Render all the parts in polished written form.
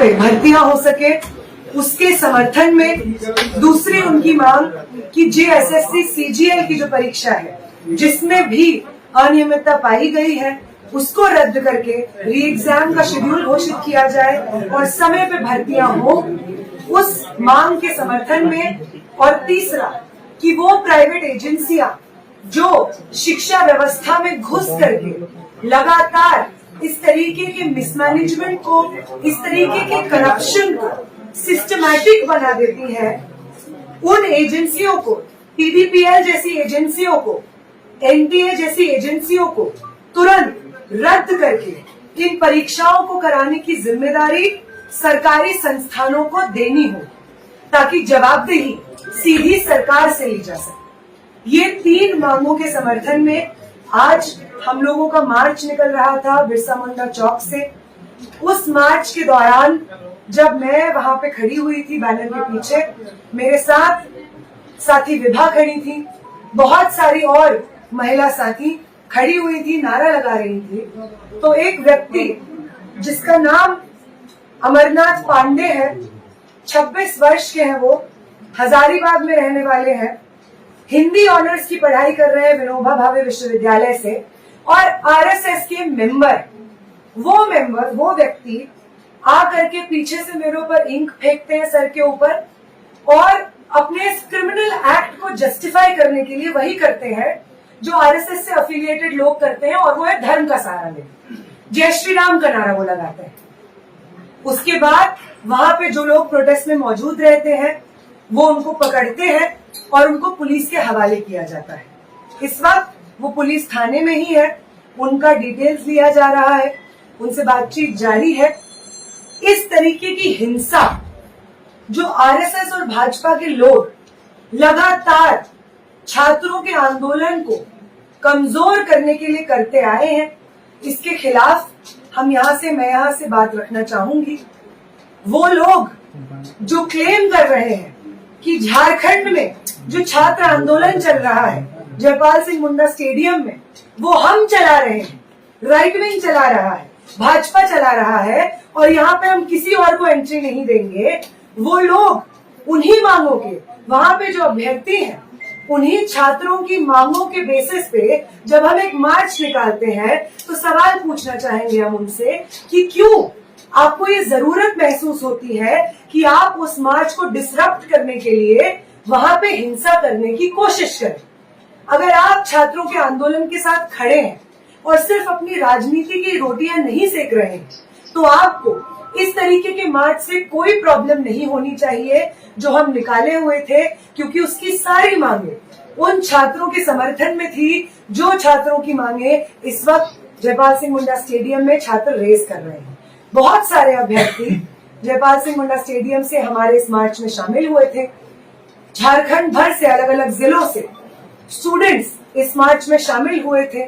पे भर्तियां हो सके, उसके समर्थन में दूसरी उनकी मांग कि JSSC CGL की जो परीक्षा है जिसमें भी अनियमितता पाई गई है उसको रद्द करके री एग्जाम का शेड्यूल घोषित किया जाए और समय पे भर्तियां हो, उस मांग के समर्थन में। और तीसरा कि वो प्राइवेट एजेंसियां जो शिक्षा व्यवस्था में घुस करके लगातार इस तरीके के मिसमैनेजमेंट को, इस तरीके के करप्शन को सिस्टमैटिक बना देती है, उन एजेंसियों को, TDPL जैसी एजेंसियों को, NTA जैसी एजेंसियों को तुरंत रद्द करके इन परीक्षाओं को कराने की जिम्मेदारी सरकारी संस्थानों को देनी हो, ताकि जवाबदेही सीधी सरकार से ली जा सके। ये 3 मांगों के समर्थन में आज हम लोगों का मार्च निकल रहा था बिरसा मुंडा चौक से। उस मार्च के दौरान जब मैं वहां पे खड़ी हुई थी बैनर के पीछे, मेरे साथ साथी विभा खड़ी थी, बहुत सारी और महिला साथी खड़ी हुई थी, नारा लगा रही थी। तो एक व्यक्ति जिसका नाम अमरनाथ पांडे है, 26 वर्ष के हैं, वो हजारीबाग में रहने वाले हैं, हिंदी ऑनर्स की पढ़ाई कर रहे हैं विनोबा भावे विश्वविद्यालय से, और RSS के मेंबर, वो व्यक्ति आकर के पीछे से मेरे ऊपर इंक फेंकते हैं सर के ऊपर और अपने इस क्रिमिनल एक्ट को जस्टिफाई करने के लिए वही करते हैं जो RSS से एफिलिएटेड लोग करते हैं, और वो है धर्म का सहारा लेकर जय श्री राम का नारा वो लगाते हैं। उसके बाद वहां पे जो लोग प्रोटेस्ट में मौजूद रहते हैं वो उनको पकड़ते हैं और उनको पुलिस के हवाले किया जाता है। इस वक्त वो पुलिस थाने में ही है, उनका डिटेल्स लिया जा रहा है, उनसे बातचीत जारी है। इस तरीके की हिंसा जो RSS और भाजपा के लोग लगातार छात्रों के आंदोलन को कमजोर करने के लिए करते आए हैं, इसके खिलाफ मैं यहाँ से बात रखना चाहूंगी। वो लोग जो क्लेम कर रहे हैं कि झारखंड में जो छात्र आंदोलन चल रहा है जयपाल सिंह मुंडा स्टेडियम में, वो हम चला रहे हैं, राइट विंग चला रहा है, भाजपा चला रहा है और यहाँ पे हम किसी और को एंट्री नहीं देंगे, वो लोग उन्हीं मांगों के, वहां पे जो अभ्यर्थी हैं उन्हीं छात्रों की मांगों के बेसिस पे जब हम एक मार्च निकालते हैं तो सवाल पूछना चाहेंगे हम उनसे कि क्यों आपको ये जरूरत महसूस होती है कि आप उस मार्च को डिसरप्ट करने के लिए वहां पे हिंसा करने की कोशिश करें। अगर आप छात्रों के आंदोलन के साथ खड़े हैं और सिर्फ अपनी राजनीति की रोटियां नहीं सेक रहे हैं तो आपको इस तरीके के मार्च से कोई प्रॉब्लम नहीं होनी चाहिए जो हम निकाले हुए थे, क्योंकि उसकी सारी मांगे उन छात्रों के समर्थन में थी जो छात्रों की मांगे इस वक्त जयपाल सिंह मुंडा स्टेडियम में छात्र रेस कर रहे हैं। बहुत सारे अभ्यर्थी जयपाल सिंह मुंडा स्टेडियम से हमारे इस मार्च में शामिल हुए थे। झारखंड भर से अलग अलग जिलों से स्टूडेंट्स इस मार्च में शामिल हुए थे,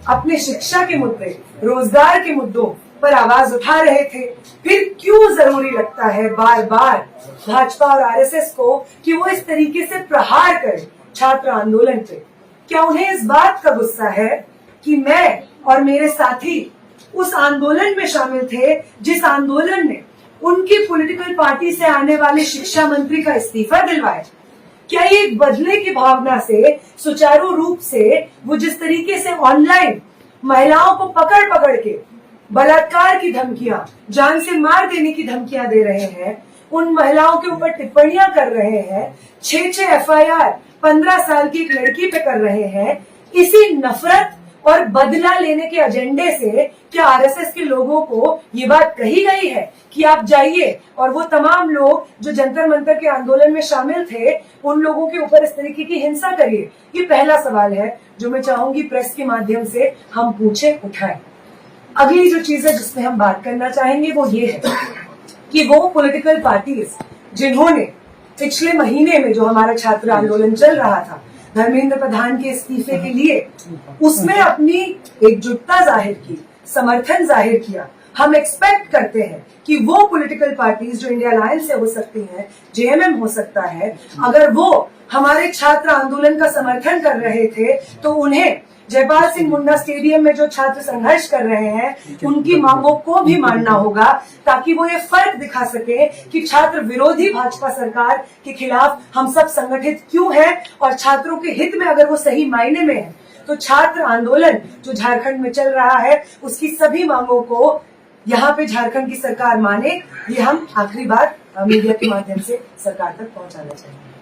अपने शिक्षा के मुद्दे, रोजगार के मुद्दों पर आवाज उठा रहे थे। फिर क्यों जरूरी लगता है बार बार भाजपा और RSS को कि वो इस तरीके से प्रहार करें छात्र आंदोलन पे? क्या उन्हें इस बात का गुस्सा है कि मैं और मेरे साथी उस आंदोलन में शामिल थे जिस आंदोलन ने उनकी पॉलिटिकल पार्टी से आने वाले शिक्षा मंत्री का इस्तीफा दिलवाया? क्या ये एक बदले की भावना से सुचारू रूप से वो जिस तरीके से ऑनलाइन महिलाओं को पकड़ पकड़ के बलात्कार की धमकियां, जान से मार देने की धमकियां दे रहे हैं, उन महिलाओं के ऊपर टिप्पणियां कर रहे हैं, 6 FIR 15 साल की एक लड़की पे कर रहे हैं, इसी नफरत और बदला लेने के एजेंडे से क्या RSS के लोगों को ये बात कही गई है कि आप जाइए और वो तमाम लोग जो जंतर मंतर के आंदोलन में शामिल थे उन लोगों के ऊपर इस तरीके की हिंसा करिए? ये पहला सवाल है जो मैं चाहूंगी प्रेस के माध्यम से हम पूछे, उठाएं। अगली जो चीज है जिसमें हम बात करना चाहेंगे वो ये है कि वो पॉलिटिकल पार्टीज जिन्होंने पिछले महीने में जो हमारा छात्र आंदोलन चल रहा था धर्मेंद्र प्रधान के इस्तीफे के लिए, उसमें अपनी एकजुटता जाहिर की, समर्थन जाहिर किया, हम एक्सपेक्ट करते हैं कि वो पॉलिटिकल पार्टीज जो इंडिया अलायंस से हो सकती हैं, जेएमएम हो सकता है, अगर वो हमारे छात्र आंदोलन का समर्थन कर रहे थे तो उन्हें जयपाल सिंह मुंडा स्टेडियम में जो छात्र संघर्ष कर रहे हैं उनकी मांगों को भी मानना होगा, ताकि वो ये फर्क दिखा सके कि छात्र विरोधी भाजपा सरकार के खिलाफ हम सब संगठित क्यों हैं, और छात्रों के हित में अगर वो सही मायने में है तो छात्र आंदोलन जो झारखंड में चल रहा है उसकी सभी मांगों को यहाँ पे झारखंड की सरकार माने। ये हम आखिरी बार मीडिया के माध्यम से सरकार तक पहुंचाना चाहिए।